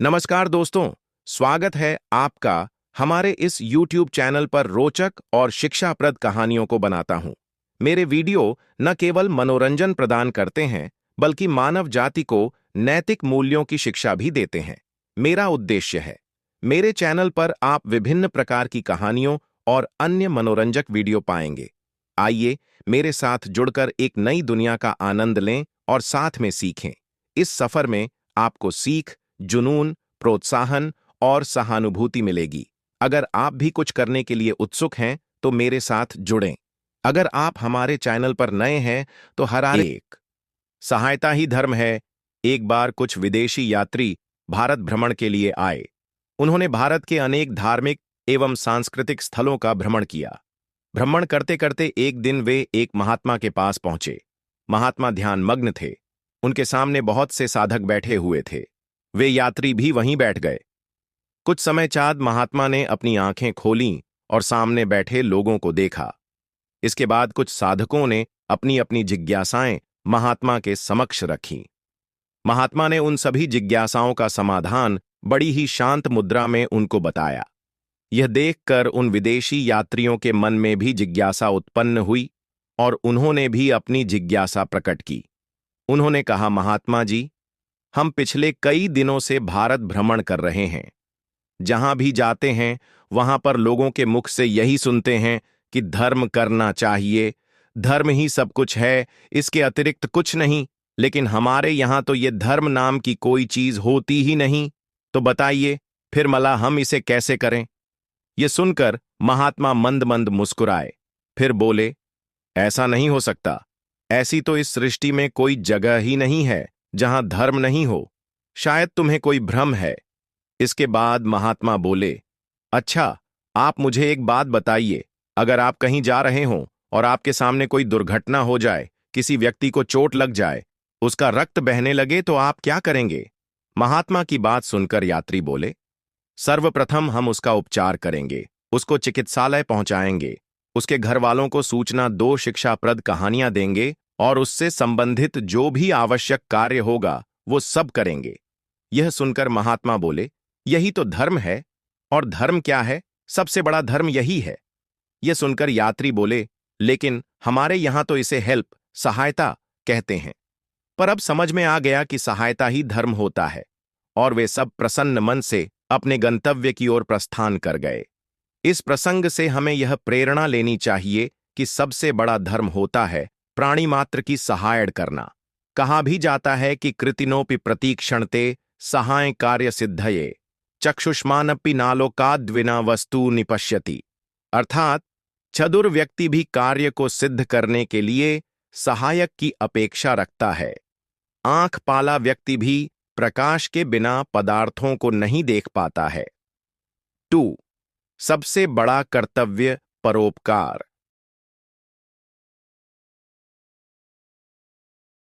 नमस्कार दोस्तों, स्वागत है आपका हमारे इस YouTube चैनल पर रोचक और शिक्षाप्रद कहानियों को बनाता हूं। मेरे वीडियो न केवल मनोरंजन प्रदान करते हैं, बल्कि मानव जाति को नैतिक मूल्यों की शिक्षा भी देते हैं। मेरा उद्देश्य है, मेरे चैनल पर आप विभिन्न प्रकार की कहानियों और अन्य मनोरंजक वीडियो पाएंगे। आइए मेरे साथ जुड़कर एक नई दुनिया का आनंद लें और साथ में सीखें। इस सफर में आपको सीख, जुनून, प्रोत्साहन और सहानुभूति मिलेगी। अगर आप भी कुछ करने के लिए उत्सुक हैं, तो मेरे साथ जुड़ें। अगर आप हमारे चैनल पर नए हैं, तो हर एक सहायता ही धर्म है। एक बार कुछ विदेशी यात्री भारत भ्रमण के लिए आए। उन्होंने भारत के अनेक धार्मिक एवं सांस्कृतिक स्थलों का भ्रमण किया। भ्रमण करते करते एक दिन वे एक महात्मा के पास पहुंचे। महात्मा ध्यानमग्न थे। उनके सामने बहुत से साधक बैठे हुए थे। वे यात्री भी वहीं बैठ गए। कुछ समय बाद महात्मा ने अपनी आंखें खोलीं और सामने बैठे लोगों को देखा। इसके बाद कुछ साधकों ने अपनी अपनी जिज्ञासाएं महात्मा के समक्ष रखीं। महात्मा ने उन सभी जिज्ञासाओं का समाधान बड़ी ही शांत मुद्रा में उनको बताया। यह देखकर उन विदेशी यात्रियों के मन में भी जिज्ञासा उत्पन्न हुई और उन्होंने भी अपनी जिज्ञासा प्रकट की। उन्होंने कहा, महात्मा जी, हम पिछले कई दिनों से भारत भ्रमण कर रहे हैं। जहां भी जाते हैं, वहां पर लोगों के मुख से यही सुनते हैं कि धर्म करना चाहिए, धर्म ही सब कुछ है, इसके अतिरिक्त कुछ नहीं। लेकिन हमारे यहां तो ये धर्म नाम की कोई चीज होती ही नहीं। तो बताइए, फिर मला हम इसे कैसे करें? ये सुनकर महात्मा मंद मंद मुस्कुराए। फिर बोले, ऐसा नहीं हो सकता। ऐसी तो इस सृष्टि में कोई जगह ही नहीं है जहां धर्म नहीं हो। शायद तुम्हें कोई भ्रम है। इसके बाद महात्मा बोले, अच्छा, आप मुझे एक बात बताइए। अगर आप कहीं जा रहे हों और आपके सामने कोई दुर्घटना हो जाए, किसी व्यक्ति को चोट लग जाए, उसका रक्त बहने लगे, तो आप क्या करेंगे? महात्मा की बात सुनकर यात्री बोले, सर्वप्रथम हम उसका उपचार करेंगे, उसको चिकित्सालय पहुंचाएंगे, उसके घर वालों को सूचना दो शिक्षाप्रद कहानियां देंगे और उससे संबंधित जो भी आवश्यक कार्य होगा वो सब करेंगे। यह सुनकर महात्मा बोले, यही तो धर्म है। और धर्म क्या है? सबसे बड़ा धर्म यही है। यह सुनकर यात्री बोले, लेकिन हमारे यहां तो इसे हेल्प, सहायता कहते हैं। पर अब समझ में आ गया कि सहायता ही धर्म होता है। और वे सब प्रसन्न मन से अपने गंतव्य की ओर प्रस्थान कर गए। इस प्रसंग से हमें यह प्रेरणा लेनी चाहिए कि सबसे बड़ा धर्म होता है प्राणी मात्र की सहायता करना। कहा भी जाता है कि कृतिनोपि प्रतीक्षणते सहाय कार्य सिद्धये चक्षुष्मानपि नालोकाद्विना वस्तु निपश्यति। अर्थात चतुर व्यक्ति भी कार्य को सिद्ध करने के लिए सहायक की अपेक्षा रखता है। आंख पाला व्यक्ति भी प्रकाश के बिना पदार्थों को नहीं देख पाता है। 2. सबसे बड़ा कर्तव्य परोपकार।